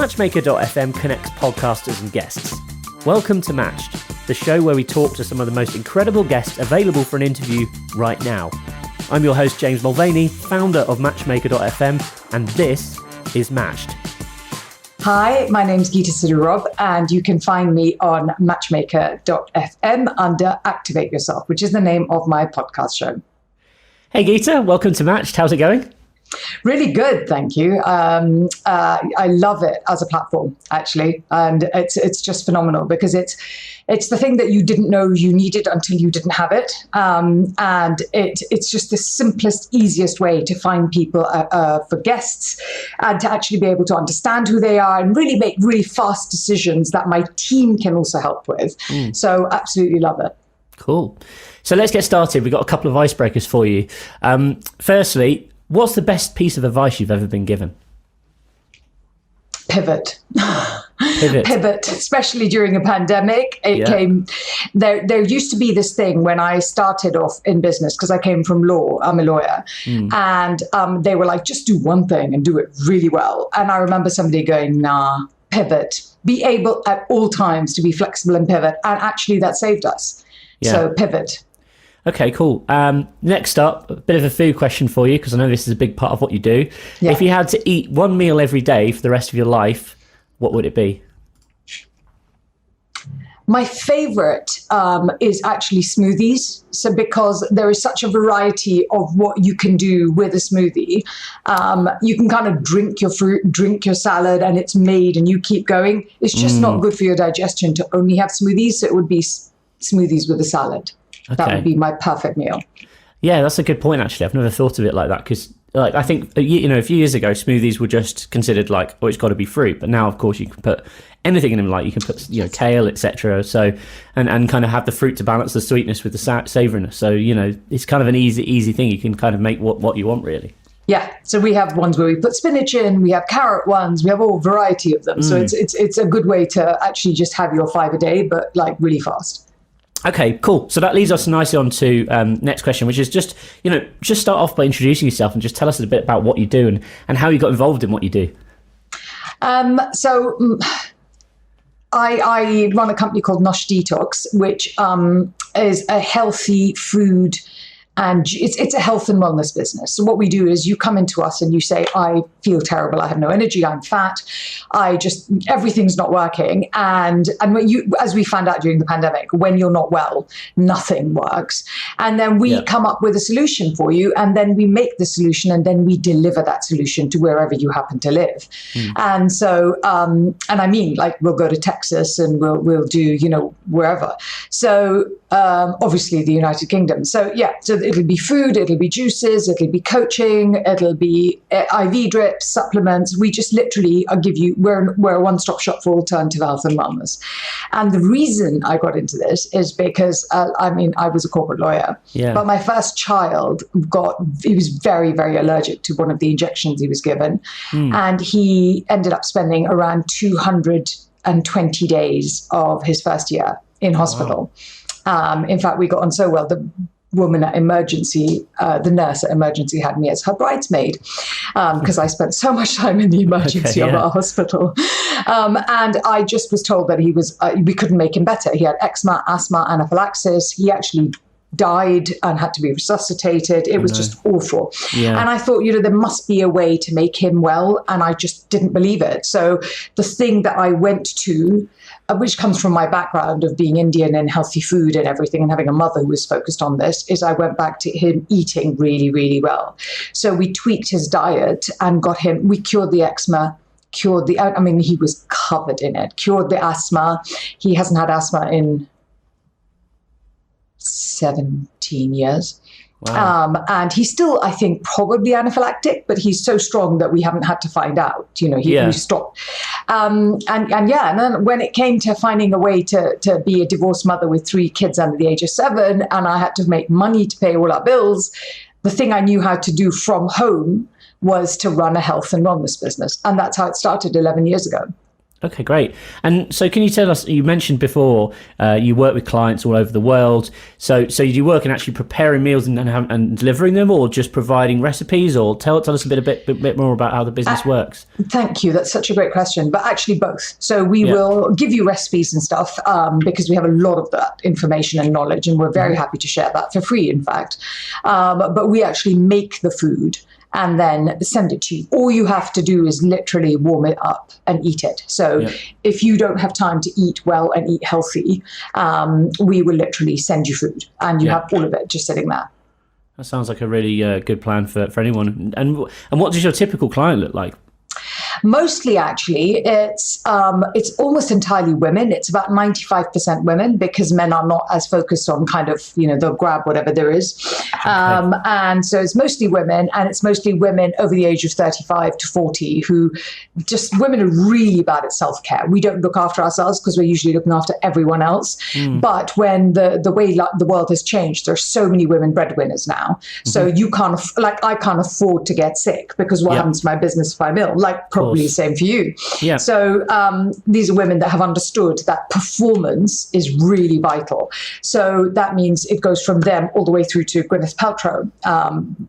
Matchmaker.fm connects podcasters and guests. Welcome to Matched, the show where we talk to some of the most incredible guests available for an interview right now. I'm your host, James Mulvany, founder of Matchmaker.fm, and this is Matched. Hi, my name's Geeta, Sidhu-Robb, and you can find me on Matchmaker.fm under Activate Yourself, which is the name of my podcast show. Hey Geeta, welcome to Matched. How's it going? Really good, thank you. I love it as a platform, actually, and it's just phenomenal because it's the thing that you didn't know you needed until you didn't have it, and it's just the simplest, easiest way to find people for guests and to actually be able to understand who they are and really make really fast decisions that my team can also help with. So absolutely love it. Cool. So let's get started. We've got a couple of icebreakers for you. Firstly, what's the best piece of advice you've ever been given? Pivot. Pivot, especially during a pandemic. There used to be this thing when I started off in business, because I came from law, I'm a lawyer, and they were like, just do one thing and do it really well. And I remember somebody going, nah, pivot. Be able at all times to be flexible and pivot. And actually that saved us. Yeah. So pivot. Okay, cool. Next up, a bit of a food question for you, because I know this is a big part of what you do. Yeah. If you had to eat one meal every day for the rest of your life, what would it be? My favorite is actually smoothies. So because there is such a variety of what you can do with a smoothie, you can kind of drink your fruit, drink your salad, and it's made and you keep going. It's just not good for your digestion to only have smoothies. So it would be smoothies with a salad. Okay. That would be my perfect meal. Yeah, that's a good point, actually. I've never thought of it like that because, I think, a few years ago, smoothies were just considered like, oh, it's got to be fruit. But now, of course, you can put anything in them. Like you can put, kale, etc. So, and kind of have the fruit to balance the sweetness with the savouriness. So, it's kind of an easy thing. You can kind of make what you want, really. Yeah. So we have ones where we put spinach in. We have carrot ones. We have all variety of them. So it's a good way to actually just have your 5 a day, but like really fast. Okay, cool. So that leads us nicely on to next question, which is just start off by introducing yourself and just tell us a bit about what you do and how you got involved in what you do. So I run a company called Nosh Detox, which is a healthy food, and it's a health and wellness business. So what we do is you come into us and you say, I feel terrible. I have no energy. I'm fat. Everything's not working. And as we found out during the pandemic, when you're not well, nothing works. And then we come up with a solution for you. And then we make the solution and then we deliver that solution to wherever you happen to live. And so, and I mean, like we'll go to Texas and we'll do, wherever. So obviously the United Kingdom. So it'll be food, it'll be juices, it'll be coaching, it'll be IV drips, supplements. We just literally we're a one-stop shop for alternative health and wellness. And the reason I got into this is because, I was a corporate lawyer, but my first child he was very, very allergic to one of the injections he was given. And he ended up spending around 220 days of his first year in hospital. Wow. In fact, we got on so well, the woman at emergency, the nurse at emergency had me as her bridesmaid because I spent so much time in the emergency of our hospital. And I just was told that we couldn't make him better. He had eczema, asthma, anaphylaxis. He actually died and had to be resuscitated. It was just awful. Yeah. And I thought, there must be a way to make him well. And I just didn't believe it. So the thing that I went to, which comes from my background of being Indian and healthy food and everything and having a mother who was focused on this, is I went back to him eating really, really well. So we tweaked his diet and we cured the eczema, he was covered in it, cured the asthma. He hasn't had asthma in 17 years. Wow. And he's still, I think, probably anaphylactic, but he's so strong that we haven't had to find out. He stopped. And then when it came to finding a way to be a divorced mother with 3 kids under the age of 7, and I had to make money to pay all our bills, the thing I knew how to do from home was to run a health and wellness business. And that's how it started 11 years ago. Okay, great. And so can you tell us, you mentioned before you work with clients all over the world. So do you work in actually preparing meals and delivering them, or just providing recipes? Or tell us a bit more about how the business works. Thank you. That's such a great question. But actually both. So we will give you recipes and stuff because we have a lot of that information and knowledge, and we're very happy to share that for free, in fact. But we actually make the food and then send it to you. All you have to do is literally warm it up and eat it. So if you don't have time to eat well and eat healthy, we will literally send you food, and you have all of it just sitting there. That sounds like a really good plan for anyone. And what does your typical client look like? Mostly, actually, it's almost entirely women. It's about 95% women, because men are not as focused on kind of, they'll grab whatever there is. And so it's mostly women, and it's mostly women over the age of 35 to 40 women are really bad at self-care. We don't look after ourselves because we're usually looking after everyone else. But when the way the world has changed, there's so many women breadwinners now. So you can't, I can't afford to get sick, because what happens to my business if I'm ill? Probably the same for you. Yeah. So these are women that have understood that performance is really vital. So that means it goes from them all the way through to Gwyneth Paltrow,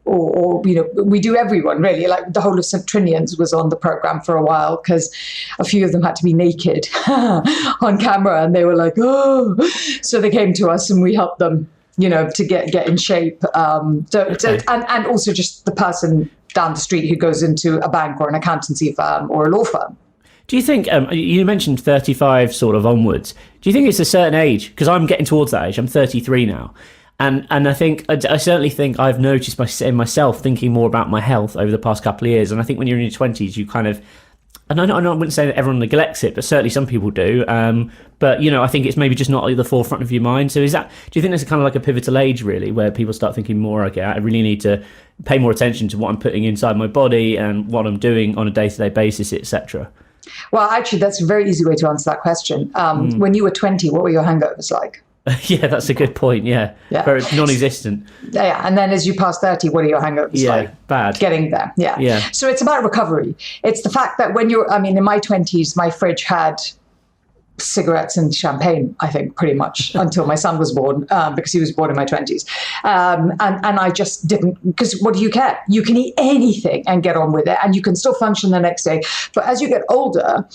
or we do everyone really. Like the whole of St. Trinian's was on the program for a while, because a few of them had to be naked on camera, and they were like, oh, so they came to us and we helped them, to get in shape. And also just the person down the street who goes into a bank or an accountancy firm or a law firm. Do you think, you mentioned 35 sort of onwards, do you think it's a certain age? Because I'm getting towards that age, I'm 33 now. And I certainly think I've noticed myself thinking more about my health over the past couple of years. And I think when you're in your 20s, you kind of, and I wouldn't say that everyone neglects it, but certainly some people do. But, I think it's maybe just not at the forefront of your mind. So do you think there's kind of like a pivotal age, really, where people start thinking more, okay, I really need to pay more attention to what I'm putting inside my body and what I'm doing on a day-to-day basis, etc.? Well, actually, that's a very easy way to answer that question. When you were 20, what were your hangovers like? Yeah, that's a good point. Yeah. Very non-existent. Yeah, and then as you pass 30, what are your hangovers like? Yeah, bad. Getting there. Yeah. So it's about recovery. It's the fact that when in my 20s, my fridge had cigarettes and champagne, I think, pretty much until my son was born, because he was born in my 20s. And I just didn't, because what do you care? You can eat anything and get on with it, and you can still function the next day. But as you get older,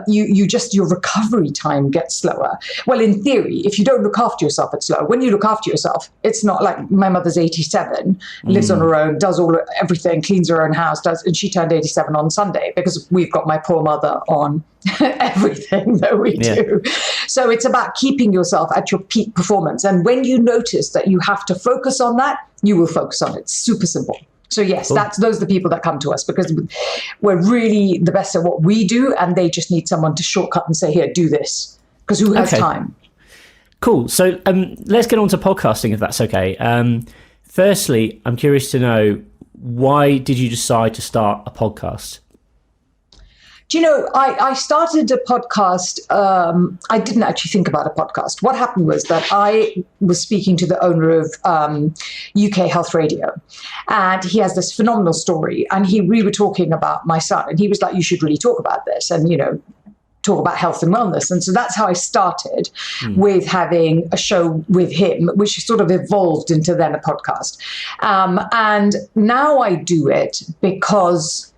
your recovery time gets slower. Well, in theory, if you don't look after yourself, it's slow. When you look after yourself, it's not like my mother's 87, lives on her own, does everything, cleans her own house, and she turned 87 on Sunday, because we've got my poor mother on everything that we do. So it's about keeping yourself at your peak performance. And when you notice that you have to focus on that, you will focus on it. It's super simple. So yes, cool. Those are the people that come to us, because we're really the best at what we do, and they just need someone to shortcut and say, here, do this. Because who has time? Cool. So let's get on to podcasting, if that's okay. Firstly, I'm curious to know, why did you decide to start a podcast? Do you know, I started a podcast. I didn't actually think about a podcast. What happened was that I was speaking to the owner of UK Health Radio, and he has this phenomenal story. And we were talking about my son, and he was like, you should really talk about this and, talk about health and wellness. And so that's how I started with having a show with him, which sort of evolved into then a podcast. And now I do it because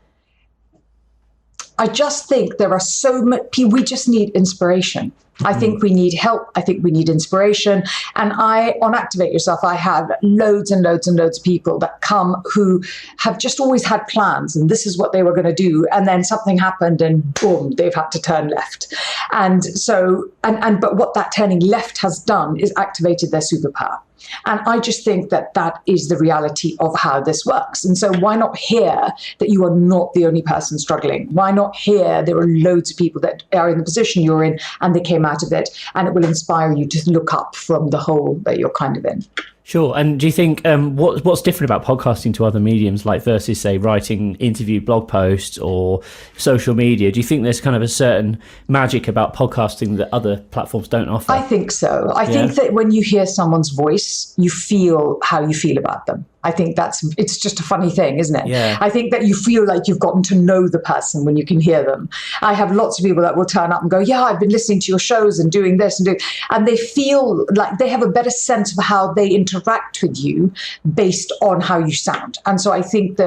I just think there are so many people, we just need inspiration. I think we need help. I think we need inspiration. And on Activate Yourself, I have loads and loads and loads of people that come who have just always had plans, and this is what they were going to do. And then something happened and boom, they've had to turn left. And so, but what that turning left has done is activated their superpower. And I just think that is the reality of how this works. And so why not hear that you are not the only person struggling? Why not hear there are loads of people that are in the position you're in and they came out of it, and it will inspire you to look up from the hole that you're kind of in. Sure. And do you think what's different about podcasting to other mediums, like versus, say, writing interview blog posts or social media? Do you think there's kind of a certain magic about podcasting that other platforms don't offer? I think so. I think that when you hear someone's voice, you feel how you feel about them. I think it's just a funny thing, isn't it? Yeah. I think that you feel like you've gotten to know the person when you can hear them. I have lots of people that will turn up and go, yeah, I've been listening to your shows and doing this and they feel like they have a better sense of how they interact with you based on how you sound. And so I think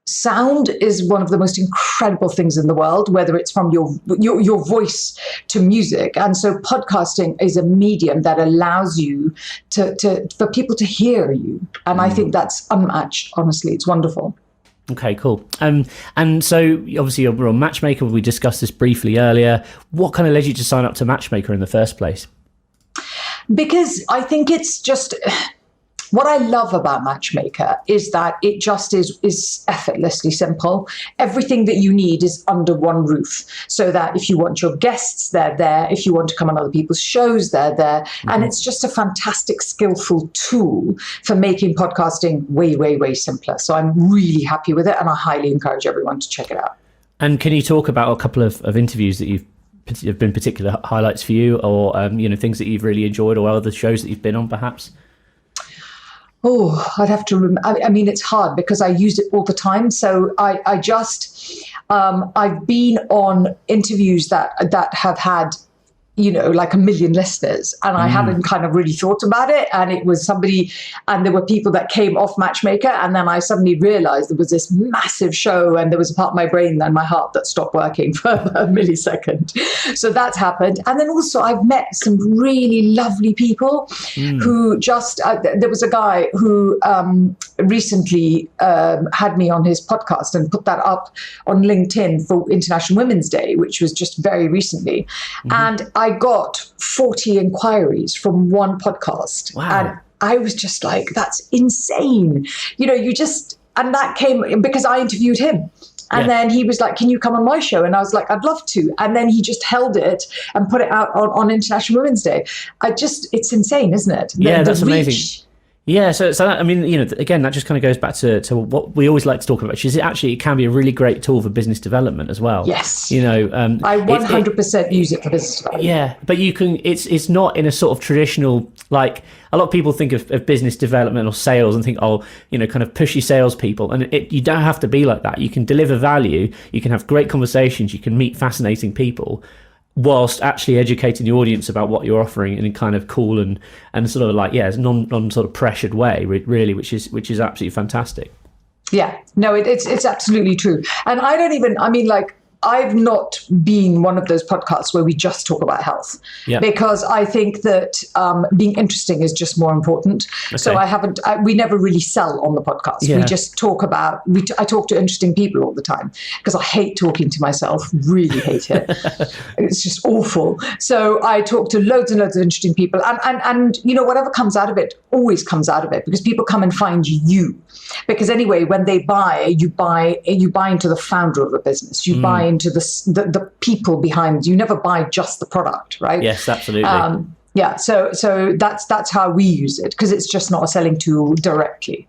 sound is one of the most incredible things in the world, whether it's from your voice to music. And so podcasting is a medium that allows you for people to hear you. And I think that's unmatched, honestly. It's wonderful. Okay, cool. And so obviously you're on Matchmaker. We discussed this briefly earlier. What kind of led you to sign up to Matchmaker in the first place? Because I think it's just... What I love about Matchmaker is that it just is effortlessly simple. Everything that you need is under one roof, so that if you want your guests, they're there. If you want to come on other people's shows, they're there. Mm-hmm. And it's just a fantastic, skillful tool for making podcasting way, way, way simpler. So I'm really happy with it, and I highly encourage everyone to check it out. And can you talk about a couple of interviews that have been particular highlights for you, or things that you've really enjoyed, or other shows that you've been on, perhaps? Oh, I'd have to. I mean, it's hard because I use it all the time. So I've been on interviews that have had, like 1 million listeners, and I hadn't kind of really thought about it. And it was somebody, and there were people that came off Matchmaker, and then I suddenly realized there was this massive show, and there was a part of my brain and my heart that stopped working for a millisecond. So that's happened. And then also I've met some really lovely people who just, there was a guy who recently had me on his podcast and put that up on LinkedIn for International Women's Day, which was just very recently. And I got 40 inquiries from one podcast. Wow. And I was just like, that's insane. And that came because I interviewed him. And then he was like, can you come on my show? And I was like, I'd love to. And then he just held it and put it out on International Women's Day. It's insane, isn't it? That's amazing. Yeah, so that, I mean, again, that just kind of goes back to what we always like to talk about, which is it can be a really great tool for business development as well. Yes. I 100% use it for business development. Yeah, but you can, it's not in a sort of traditional, like, a lot of people think of business development or sales and think, kind of pushy salespeople. And you don't have to be like that. You can deliver value, you can have great conversations, you can meet fascinating people, whilst actually educating the audience about what you're offering in a kind of cool and sort of like, it's non sort of pressured way, really, which is absolutely fantastic. Yeah, no, it's absolutely true. And I've not been one of those podcasts where we just talk about health, because I think that being interesting is just more important. Okay. So we never really sell on the podcast. Yeah. We just talk about, I talk to interesting people all the time because I hate talking to myself, really hate it. It's just awful. So I talk to loads and loads of interesting people, and whatever comes out of it always comes out of it, because people come and find you. Because anyway, when they buy, you buy into the founder of a business. You buy into the people behind. You never buy just the product, right? Yes, absolutely. So that's how we use it, because it's just not a selling tool directly.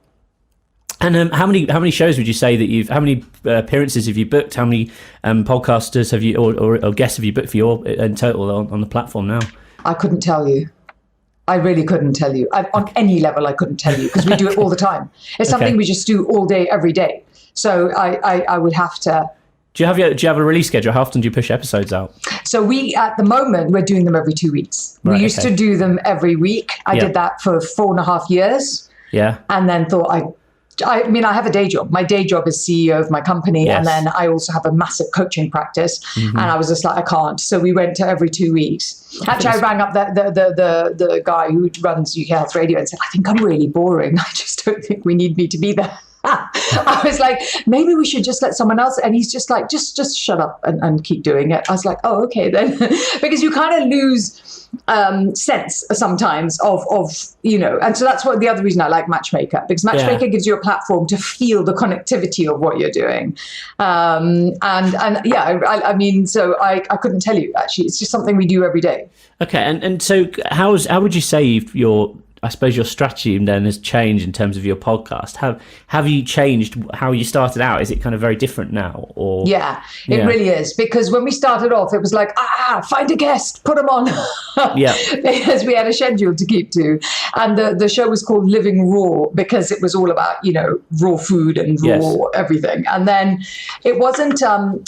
And how many shows would you say that how many appearances have you booked? How many podcasters have you or guests have you booked for your in total on the platform now? I couldn't tell you. I really couldn't tell you. On any level, I couldn't tell you, because we do it all the time. It's something we just do all day, every day. So I would have to. Do you have a release schedule? How often do you push episodes out? So at the moment, we're doing them every 2 weeks. Right, we used to do them every week. I did that for 4.5 years. Yeah. And then thought I have a day job. My day job is CEO of my company. Yes. And then I also have a massive coaching practice. Mm-hmm. And I was just like, I can't. So we went to every 2 weeks. Actually, I rang up the guy who runs UK Health Radio and said, I think I'm really boring. I just don't think we need me to be there. I was like, maybe we should just let someone else. And he's just like, just shut up and keep doing it. I was like, oh, okay then. Because you kind of lose sense sometimes of and so that's the other reason I like Matchmaker, because Matchmaker gives you a platform to feel the connectivity of what you're doing. So I couldn't tell you, actually. It's just something we do every day. Okay. And so how would you say I suppose your strategy then has changed in terms of your podcast. Have you changed how you started out? Is it kind of very different now? Or Yeah, it really is. Because when we started off, it was like, find a guest, put them on. Yeah. Because we had a schedule to keep to. And the show was called Living Raw because it was all about, raw food and raw everything. And then it wasn't,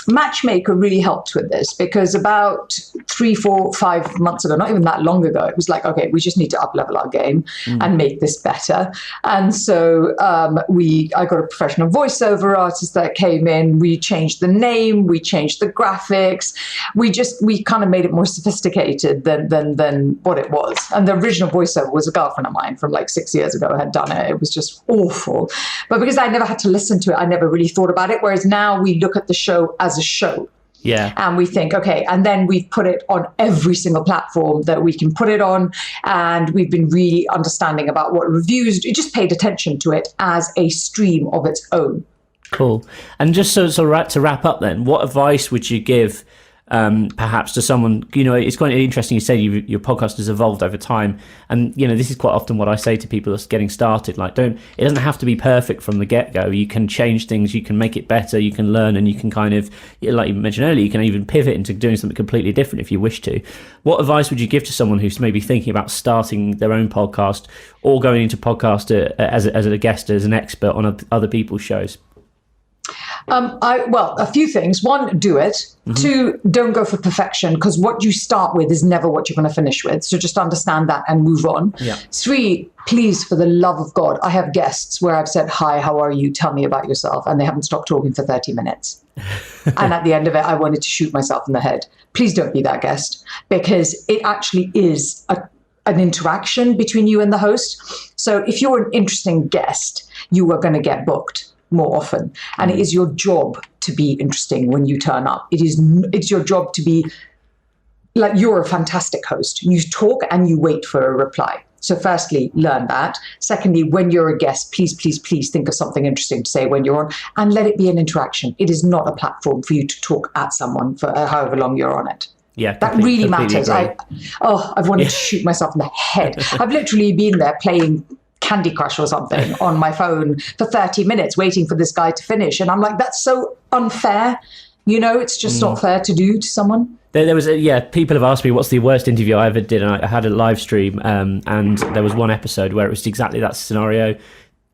Matchmaker really helped with this because about 3, 4, 5 months ago, not even that long ago, it was like, okay, we just need to up-level our game and make this better. And so I got a professional voiceover artist that came in. We changed the name, we changed the graphics. We kind of made it more sophisticated than what it was. And the original voiceover was a girlfriend of mine from like 6 years ago had done it. It was just awful. But because I never had to listen to it, I never really thought about it. Whereas now we look at the show as a show. Yeah. And we think, okay, and then we've put it on every single platform that we can put it on. And we've been really understanding about what reviews, we just paid attention to it as a stream of its own. Cool. And just to wrap up then, what advice would you give perhaps to someone, it's quite interesting you say your podcast has evolved over time, and this is quite often what I say to people that's getting started, like it doesn't have to be perfect from the get-go. You can change things, you can make it better, you can learn, and you can kind of, like you mentioned earlier, you can even pivot into doing something completely different if you wish to. What advice would you give to someone who's maybe thinking about starting their own podcast or going into podcast as a guest, as an expert on other people's shows? A few things. One, do it. Mm-hmm. 2, don't go for perfection, because what you start with is never what you're going to finish with. So just understand that and move on. Yeah. 3, please, for the love of God, I have guests where I've said, hi, how are you? Tell me about yourself. And they haven't stopped talking for 30 minutes. And at the end of it, I wanted to shoot myself in the head. Please don't be that guest, because it actually is an interaction between you and the host. So if you're an interesting guest, you are going to get booked more often, and it is your job to be interesting when you turn up. It's your job to be like, you're a fantastic host. You talk and you wait for a reply. So firstly, learn that. Secondly, when you're a guest, please think of something interesting to say when you're on, and let it be an interaction. It is not a platform for you to talk at someone for however long you're on it. Yeah, that really matters. I've wanted to shoot myself in the head. I've literally been there playing Candy Crush or something on my phone for 30 minutes waiting for this guy to finish. And I'm like, that's so unfair. It's just not fair to do to someone. There was people have asked me what's the worst interview I ever did, and I had a live stream, and there was one episode where it was exactly that scenario.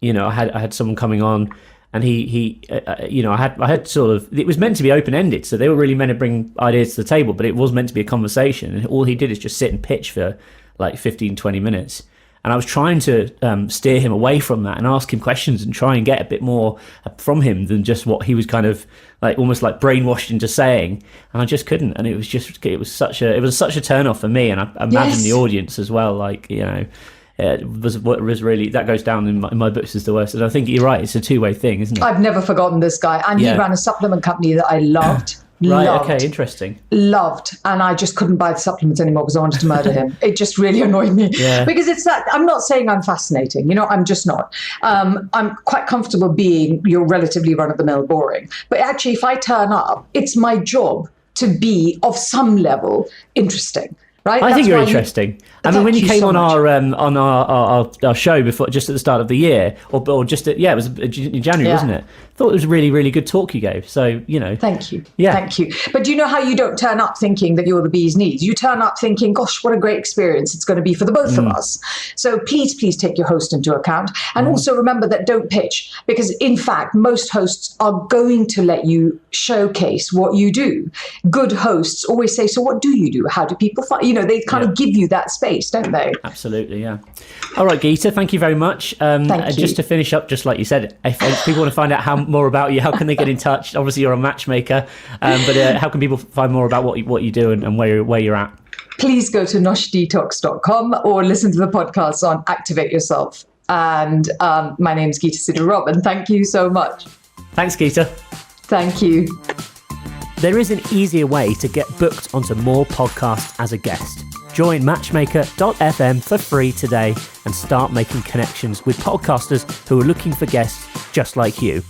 I had someone coming on, and I had sort of, it was meant to be open-ended, so they were really meant to bring ideas to the table, but it was meant to be a conversation, and all he did is just sit and pitch for like 15-20 minutes. And I was trying to steer him away from that and ask him questions and try and get a bit more from him than just what he was kind of like, almost like brainwashed into saying. And I just couldn't. And it was such a turn off for me. And I imagine the audience as well. Like, it was what was really, that goes down in my books as the worst. And I think you're right. It's a two-way thing, isn't it? I've never forgotten this guy. And he ran a supplement company that I loved. Right, loved, okay, interesting. Loved. And I just couldn't buy the supplements anymore because I wanted to murder him. It just really annoyed me. Yeah. Because it's that, I'm not saying I'm fascinating, I'm just not. I'm quite comfortable being you're relatively run-of-the-mill boring. But actually, if I turn up, it's my job to be of some level interesting. Right? I think you're interesting. I mean, when you came on our show before, just at the start of the year, or just it was in January, wasn't it? I thought it was a really, really good talk you gave. So, Thank you. Yeah. Thank you. But do you know how you don't turn up thinking that you're the bee's knees? You turn up thinking, gosh, what a great experience it's going to be for the both of us. So please take your host into account. And also remember that don't pitch, because in fact, most hosts are going to let you showcase what you do. Good hosts always say, so what do you do? How do people find, they kind of give you that space, don't they? Absolutely, yeah. All right, Geeta, thank you very much. Thank you. Just to finish up, just like you said, if people want to find out more about you, how can they get in touch? Obviously, you're a matchmaker, but how can people find more about what you do and where you're at? Please go to noshdetox.com or listen to the podcast on Activate Yourself. And my name is Geeta Sidhu-Robb, and thank you so much. Thanks, Geeta. Thank you. There is an easier way to get booked onto more podcasts as a guest. Join matchmaker.fm for free today and start making connections with podcasters who are looking for guests just like you.